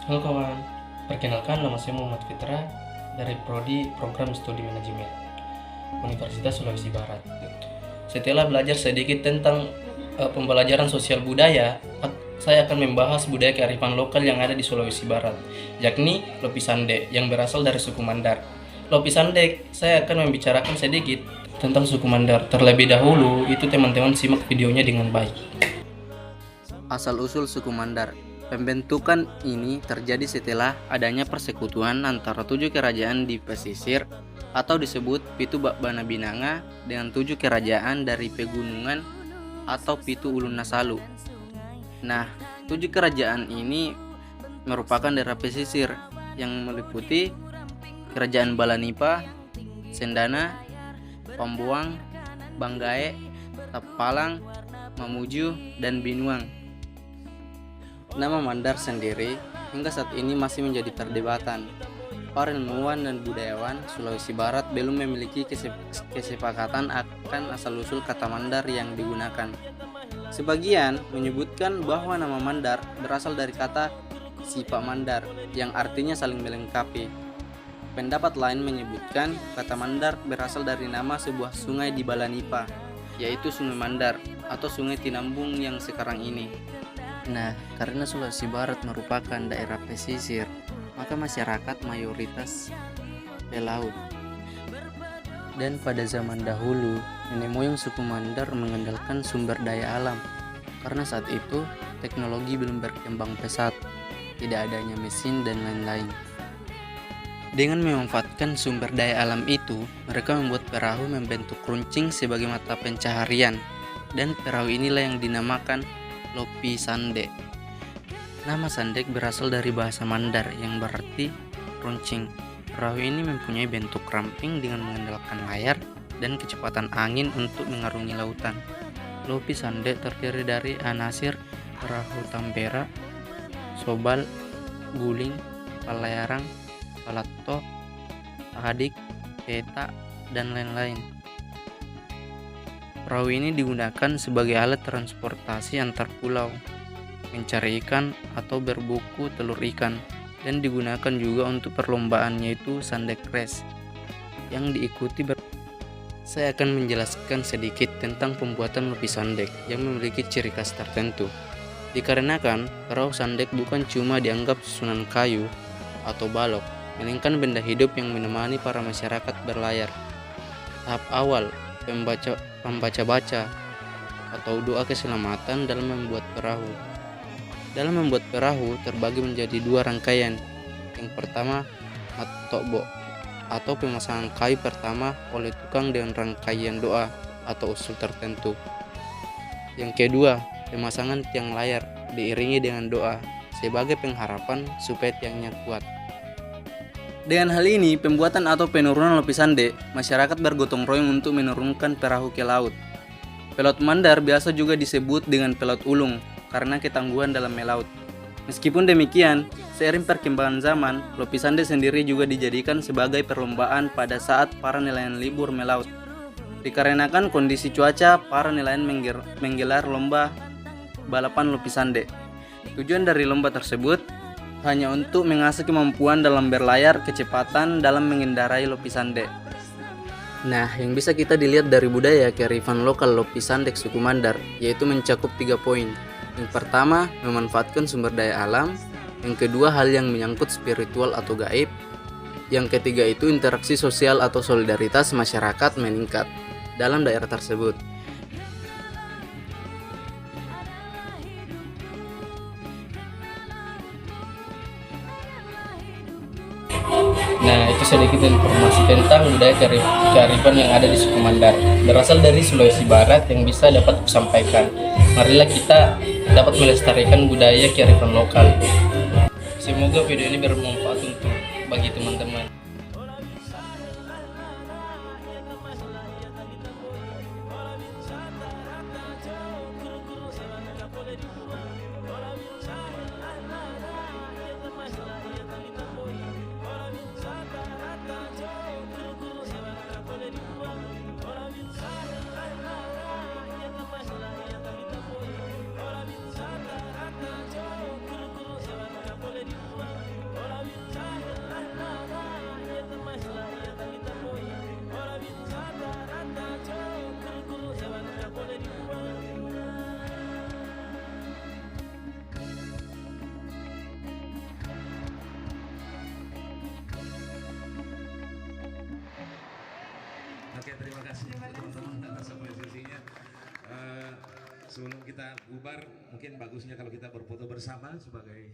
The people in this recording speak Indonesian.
Halo kawan, perkenalkan nama saya Muhammad Fitra dari Prodi Program Studi Manajemen Universitas Sulawesi Barat. Setelah belajar sedikit tentang pembelajaran sosial budaya, saya akan membahas budaya kearifan lokal yang ada di Sulawesi Barat, yakni Lopi Sande yang berasal dari suku Mandar. Lopi Sande, saya akan membicarakan sedikit tentang suku Mandar. Terlebih dahulu, itu teman-teman simak videonya dengan baik. Asal-usul suku Mandar. Pembentukan ini terjadi setelah adanya persekutuan antara 7 kerajaan di pesisir atau disebut Pitu Bana Binanga dengan 7 kerajaan dari pegunungan atau Pitu Ulun Nasalu. Nah, 7 kerajaan ini merupakan daerah pesisir yang meliputi Kerajaan Balanipa, Sendana, Pambuang, Banggae, Tapalang, Mamuju, dan Binuang. Nama Mandar sendiri hingga saat ini masih menjadi perdebatan. Para ilmuwan dan budayawan Sulawesi Barat belum memiliki kesepakatan akan asal-usul kata Mandar yang digunakan. Sebagian menyebutkan bahwa nama Mandar berasal dari kata Sipa Mandar yang artinya saling melengkapi. Pendapat lain menyebutkan kata Mandar berasal dari nama sebuah sungai di Balanipa, yaitu Sungai Mandar atau Sungai Tinambung yang sekarang ini. Nah, karena Sulawesi Barat merupakan daerah pesisir, maka masyarakat mayoritas pelaut. Dan pada zaman dahulu, nenek moyang suku Mandar mengandalkan sumber daya alam. Karena saat itu, teknologi belum berkembang pesat, tidak adanya mesin dan lain-lain. Dengan memanfaatkan sumber daya alam itu, mereka membuat perahu membentuk runcing sebagai mata pencaharian. Dan perahu inilah yang dinamakan Lopi Sande. Nama Sandek berasal dari bahasa Mandar yang berarti runcing. Perahu ini mempunyai bentuk ramping dengan mengandalkan layar dan kecepatan angin untuk mengarungi lautan. Lopi Sande terdiri dari anasir perahu Tambera, Sobal, Guling, Palayarang, Palato, Adik, Peta, dan lain-lain. Perahu ini digunakan sebagai alat transportasi antar pulau, mencari ikan atau berbuku telur ikan, dan digunakan juga untuk perlombaan yaitu Sandek Race yang diikuti Saya akan menjelaskan sedikit tentang pembuatan Lopi Sandek yang memiliki ciri khas tertentu. Dikarenakan perahu Sandek bukan cuma dianggap susunan kayu atau balok, melainkan benda hidup yang menemani para masyarakat berlayar. Tahap awal, membaca-baca atau doa keselamatan dalam membuat perahu. Dalam membuat perahu terbagi menjadi 2 rangkaian. Yang pertama, matokbo atau pemasangan kayu pertama oleh tukang dengan rangkaian doa atau usul tertentu. Yang kedua, pemasangan tiang layar diiringi dengan doa sebagai pengharapan supaya tiangnya kuat. Dengan hal ini, pembuatan atau penurunan Lopi Sande, masyarakat bergotong royong untuk menurunkan perahu ke laut. Pelaut Mandar biasa juga disebut dengan pelaut ulung karena ketangguhan dalam melaut. Meskipun demikian, seiring perkembangan zaman, Lopi Sande sendiri juga dijadikan sebagai perlombaan pada saat para nelayan libur melaut. Dikarenakan kondisi cuaca, para nelayan menggelar lomba balapan Lopi Sande. Tujuan dari lomba tersebut hanya untuk mengasah kemampuan dalam berlayar, kecepatan dalam mengendarai Lopi Sande. Nah, yang bisa kita dilihat dari budaya kearifan lokal Lopi Sandek suku Mandar yaitu mencakup 3 poin. Yang pertama, memanfaatkan sumber daya alam. Yang kedua, hal yang menyangkut spiritual atau gaib. Yang ketiga itu interaksi sosial atau solidaritas masyarakat meningkat dalam daerah tersebut. Nah, itu sedikit informasi tentang budaya kearifan yang ada di suku Mandar. Berasal dari Sulawesi Barat yang bisa dapat kusampaikan. Marilah kita dapat melestarikan budaya kearifan lokal. Semoga video ini bermanfaat untuk bagi teman-teman. Oke, terima kasih teman-teman atas apresiasinya. Sebelum kita bubar, mungkin bagusnya kalau kita berfoto bersama sebagai